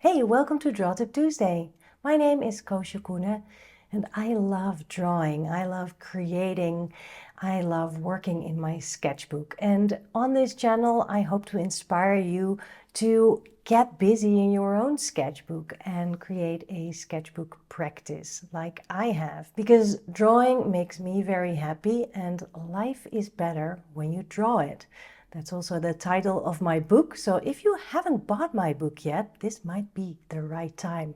Hey, welcome to Draw Tip Tuesday. My name is Koosje Koenen and I love drawing. I love creating. I love working in my sketchbook. And on this channel, I hope to inspire you to get busy in your own sketchbook and create a sketchbook practice like I have. Because drawing makes me very happy and life is better when you draw it. That's also the title of my book. So if you haven't bought my book yet, this might be the right time.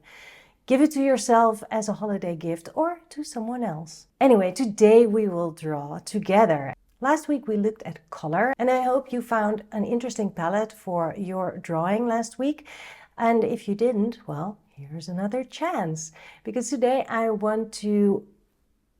Give it to yourself as a holiday gift or to someone else. Anyway, today we will draw together. Last week we looked at color and I hope you found an interesting palette for your drawing last week. And if you didn't, well, here's another chance. Because today I want to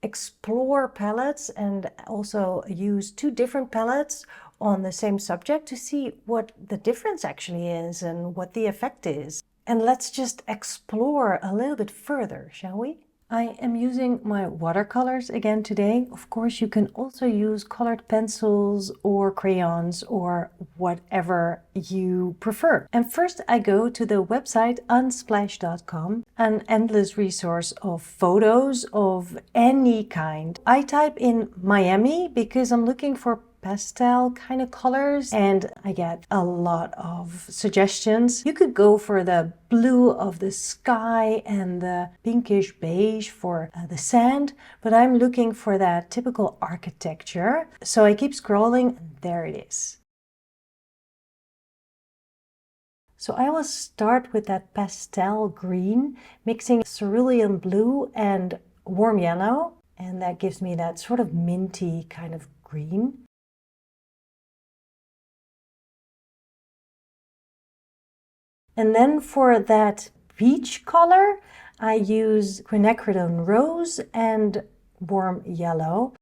explore palettes and also use two different palettes on the same subject to see what the difference actually is and what the effect is. And let's just explore a little bit further, shall we? I am using my watercolors again today. Of course, you can also use colored pencils or crayons or whatever you prefer. And first I go to the website unsplash.com, an endless resource of photos of any kind. I type in Miami because I'm looking for pastel kind of colors and I get a lot of suggestions. You could go for the blue of the sky and the pinkish beige for the sand, but I'm looking for that typical architecture. So I keep scrolling and there it is. So I will start with that pastel green, mixing cerulean blue and warm yellow, and that gives me that sort of minty kind of green. And then for that peach color, I use quinacridone rose and warm yellow.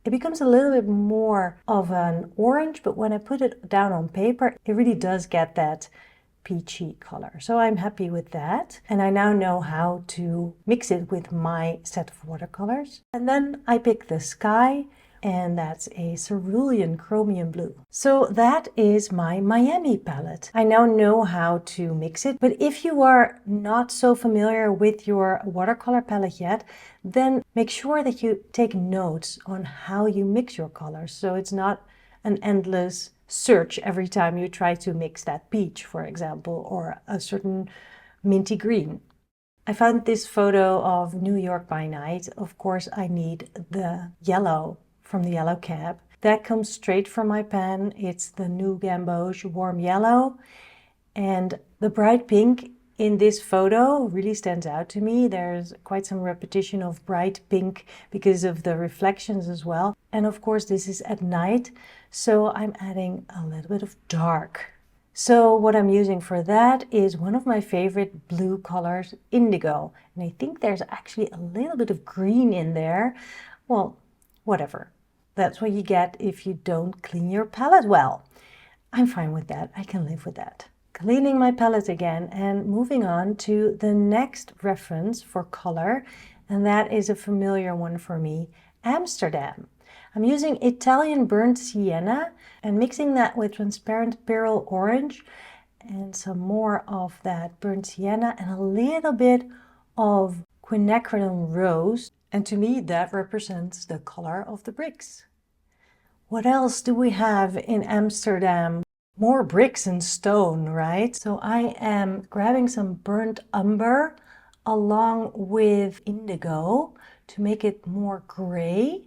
It becomes a little bit more of an orange, but when I put it down on paper, it really does get that peachy color. So I'm happy with that. And I now know how to mix it with my set of watercolors. And then I pick the sky, and that's a cerulean chromium blue. So that is my Miami palette. I now know how to mix it, but if you are not so familiar with your watercolor palette yet, then make sure that you take notes on how you mix your colors. So it's not an endless search every time you try to mix that peach, for example, or a certain minty green. I found this photo of New York by night. Of course, I need the yellow from the yellow cab. That comes straight from my pen. It's the new Gamboge warm yellow. And the bright pink in this photo really stands out to me. There's quite some repetition of bright pink because of the reflections as well. And of course, this is at night, so I'm adding a little bit of dark. So what I'm using for that is one of my favorite blue colors, indigo. And I think there's actually a little bit of green in there. Well, whatever. That's what you get if you don't clean your palette well. I'm fine with that. I can live with that. Cleaning my palette again and moving on to the next reference for color. And that is a familiar one for me, Amsterdam. I'm using Italian burnt sienna and mixing that with transparent pearl orange and some more of that burnt sienna and a little bit of quinacridone rose. And to me, that represents the color of the bricks. What else do we have in Amsterdam? More bricks and stone, right? So I am grabbing some burnt umber along with indigo to make it more gray.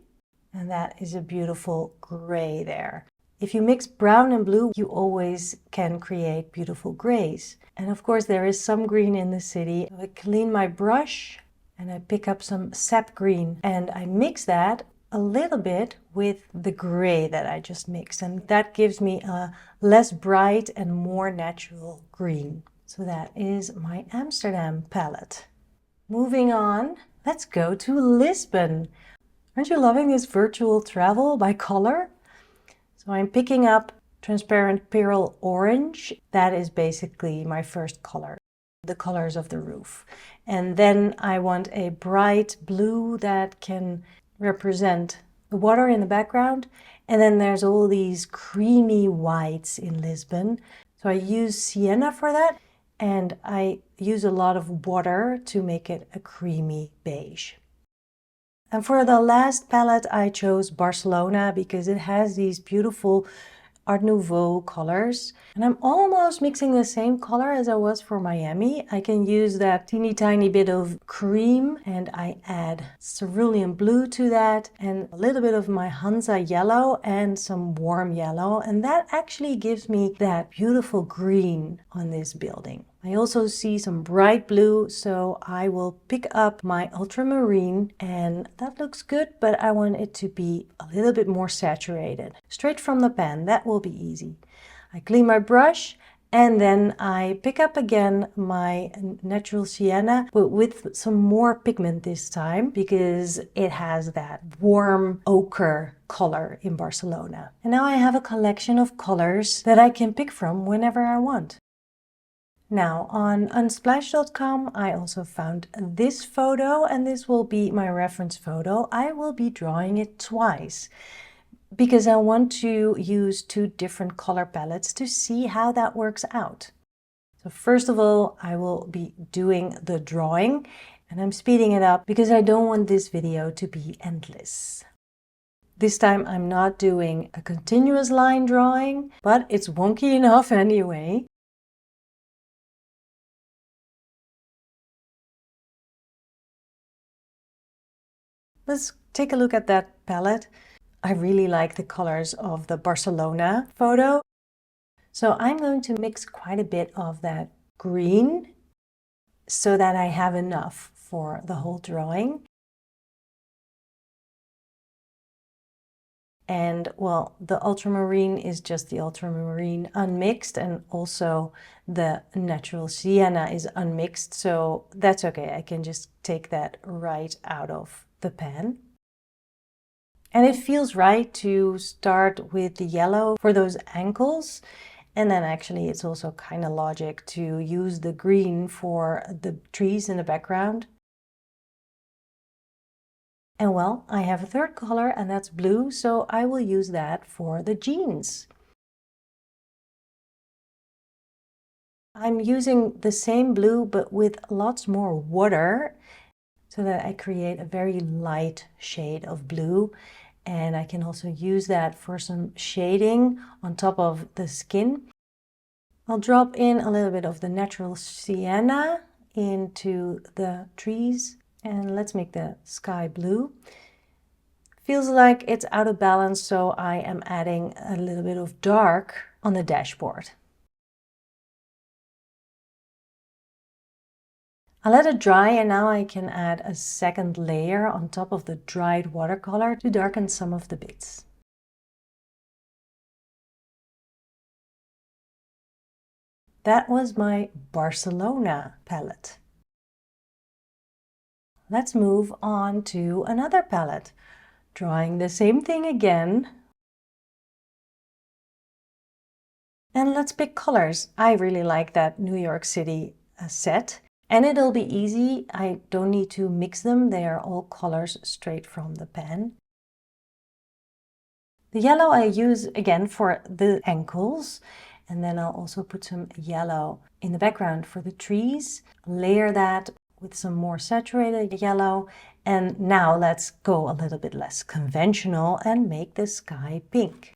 And that is a beautiful gray there. If you mix brown and blue, you always can create beautiful grays. And of course, there is some green in the city. I clean my brush and I pick up some sap green and I mix that a little bit with the gray that I just mixed, and that gives me a less bright and more natural green. So that is my Amsterdam palette. Moving on, let's go to Lisbon. Aren't you loving this virtual travel by color? So I'm picking up transparent pearl orange. That is basically my first color, the colors of the roof. And then I want a bright blue that can represent the water in the background. And then there's all these creamy whites in Lisbon. So I use sienna for that. and I use a lot of water to make it a creamy beige. And for the last palette, I chose Barcelona because it has these beautiful Art Nouveau colors. And I'm almost mixing the same color as I was for Miami. I can use that teeny tiny bit of cream and I add cerulean blue to that and a little bit of my Hansa yellow and some warm yellow. And that actually gives me that beautiful green on this building. I also see some bright blue, so I will pick up my ultramarine, and that looks good, but I want it to be a little bit more saturated. Straight from the pan, that will be easy. I clean my brush and then I pick up again my natural sienna, but with some more pigment this time because it has that warm ochre color in Barcelona. And now I have a collection of colors that I can pick from whenever I want. Now on unsplash.com I also found this photo, and this will be my reference photo. I will be drawing it twice because I want to use two different color palettes to see how that works out. So first of all, I will be doing the drawing, and I'm speeding it up because I don't want this video to be endless. This time I'm not doing a continuous line drawing, but it's wonky enough anyway. Let's take a look at that palette. I really like the colors of the Barcelona photo. So I'm going to mix quite a bit of that green so that I have enough for the whole drawing. And well, the ultramarine is just the ultramarine unmixed, and also the natural sienna is unmixed, so that's okay. I can just take that right out of the pan. And it feels right to start with the yellow for those ankles. And then actually it's also kind of logic to use the green for the trees in the background. And well, I have a third color, and that's blue, so I will use that for the jeans. I'm using the same blue but with lots more water so that I create a very light shade of blue, and I can also use that for some shading on top of the skin. I'll drop in a little bit of the natural sienna into the trees, and let's make the sky blue. Feels like it's out of balance, so I am adding a little bit of dark on the dashboard. I let it dry, and now I can add a second layer on top of the dried watercolor to darken some of the bits. That was my Barcelona palette. Let's move on to another palette. Drawing the same thing again. And let's pick colors. I really like that New York City set. And it'll be easy. I don't need to mix them. They are all colors straight from the pen. The yellow I use again for the ankles. And then I'll also put some yellow in the background for the trees. Layer that with some more saturated yellow. And now let's go a little bit less conventional and make the sky pink.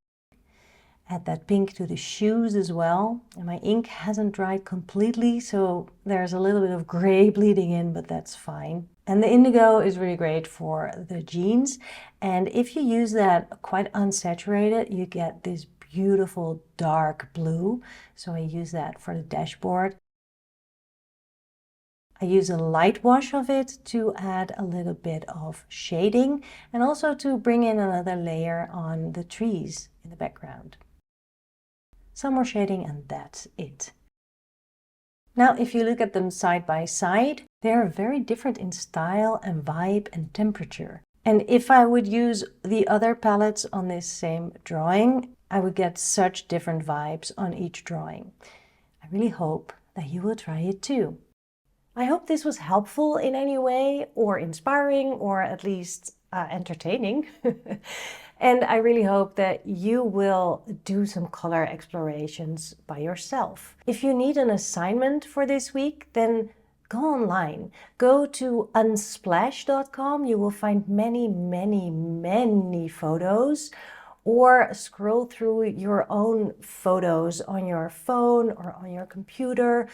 Add that pink to the shoes as well. And my ink hasn't dried completely, so there's a little bit of gray bleeding in, but that's fine. And the indigo is really great for the jeans. And if you use that quite unsaturated, you get this beautiful dark blue. So I use that for the dashboard. I use a light wash of it to add a little bit of shading and also to bring in another layer on the trees in the background. Some more shading, and that's it. Now, if you look at them side by side, they are very different in style and vibe and temperature. And if I would use the other palettes on this same drawing, I would get such different vibes on each drawing. I really hope that you will try it too. I hope this was helpful in any way, or inspiring, or at least entertaining. And I really hope that you will do some color explorations by yourself. If you need an assignment for this week, then go online. Go to unsplash.com. You will find many, many, many photos, or scroll through your own photos on your phone or on your computer.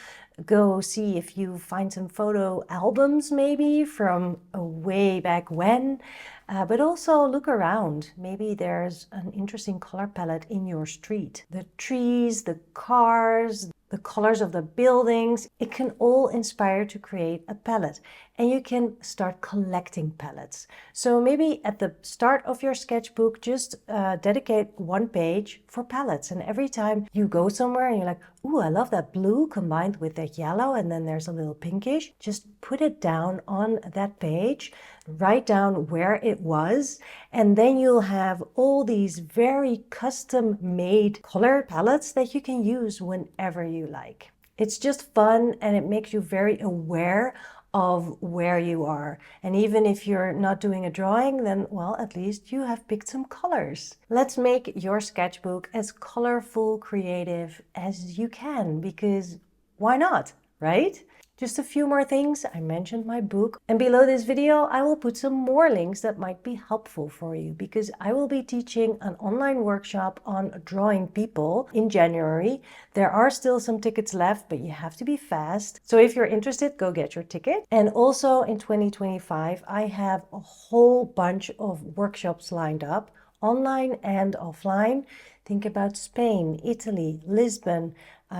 Go see if you find some photo albums maybe from way back when. But also look around. Maybe there's an interesting color palette in your street. The trees, the cars, the colors of the buildings, it can all inspire to create a palette. And you can start collecting palettes. So maybe at the start of your sketchbook, just dedicate one page for palettes. And every time you go somewhere and you're like, ooh, I love that blue combined with that yellow, and then there's a little pinkish, just put it down on that page, write down where it was, and then you'll have all these very custom-made color palettes that you can use whenever you like. It's just fun, and it makes you very aware of where you are. And even if you're not doing a drawing, then, well, at least you have picked some colors. Let's make your sketchbook as colorful, creative as you can, because why not, right? Just a few more things. I mentioned my book, and below this video I will put some more links that might be helpful for you, because I will be teaching an online workshop on drawing people in January. There are still some tickets left, but you have to be fast. So if you're interested, go get your ticket. And also in 2025, I have a whole bunch of workshops lined up, online and offline. Think about Spain, Italy, Lisbon,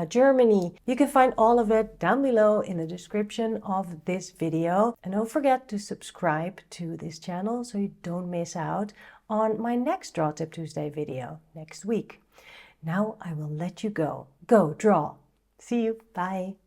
Germany. You can find all of it down below in the description of this video. And don't forget to subscribe to this channel so you don't miss out on my next Draw Tip Tuesday video next week. Now I will let you go. Go draw. See you. Bye.